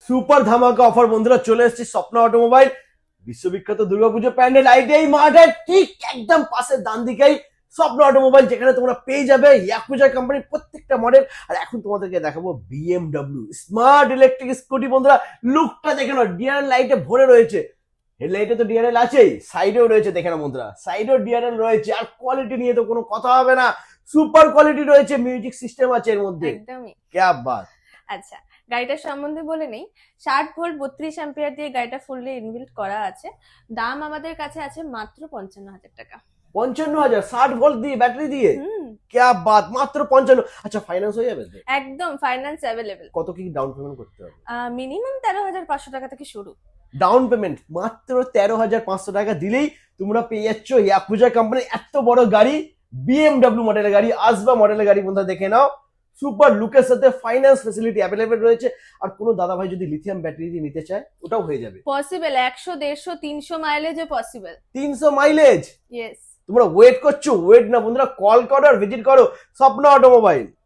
Super ধামাকা offer বন্ধুরা চলে এসেছে স্বপ্ন অটোমোবাইল বিশ্ববিখ্যাত দুর্গাপুজো প্যান্ডেল আইটিআই মার্টের ঠিক একদম পাশে ডান দিকেই স্বপ্ন অটোমোবাইল, যেখানে তোমরা পেয়ে যাবে ইয়াকুজা কোম্পানির প্রত্যেকটা মডেল। আর এখন তোমাদেরকে দেখাবো বিএমডব্লিউ স্মার্ট ইলেকট্রিক স্কুটি। বন্ধুরা লুকটা দেখে নাও, ডিআরএল লাইটে ভরে রয়েছে। হেডলাইটে তো ডিআরএল আছেই, সাইডেও রয়েছে, দেখে নাও বন্ধুরা, সাইডেও ডিআরএল রয়েছে। আর কোয়ালিটি নিয়ে তো কোনো কথা হবে না, সুপার কোয়ালিটি রয়েছে, মিউজিক সিস্টেম আছে এর মধ্যে। একদমই। ক্যা বাত। আচ্ছা, গাড়িটার সম্বন্ধে বলে নেই। 60 ভোল্ট 32 অ্যাম্পিয়ার দিয়ে গাড়িটা ফুললি ইনবিল্ট করা আছে। দাম আমাদের কাছে আছে মাত্র 55,000 টাকা। 55,000 60 ভোল্ট দিয়ে ব্যাটারি দিয়ে? ক্যা বাত, মাত্র 55। আচ্ছা, ফাইন্যান্স হয়ে যাবে তো? একদম ফাইন্যান্স অ্যাভেলেবল। কত কি ডাউন পেমেন্ট করতে হবে? মিনিমাম 13,500 টাকা থেকে শুরু। ডাউন পেমেন্ট মাত্র 13,500 টাকা দিলেই তোমরা পেয়ে যাচ্ছ ইয়াকুজা কোম্পানির এত বড় গাড়ি, বিএমডব্লিউ মডেলের গাড়ি, আসবা মডেলের গাড়ি। বন্ধুরা দেখে নাও, সুপার লুকের সাথে ফাইন্যান্স ফ্যাসিলিটি অ্যাভেলেবেল রয়েছে। আর কোনো দাদা ভাই যদি লিথিয়াম ব্যাটারি দিয়ে নিতে চায়, ওটাও হয়ে যাবে পসিবল। 100, 150, 300 মাইলেজে পসিবল। 300 মাইলেজ? ইয়েস। তোমরা ওয়েট করছো? ওয়েট না বন্ধুরা, কল করো আর ভিজিট করো স্বপ্ন অটোমোবাইল।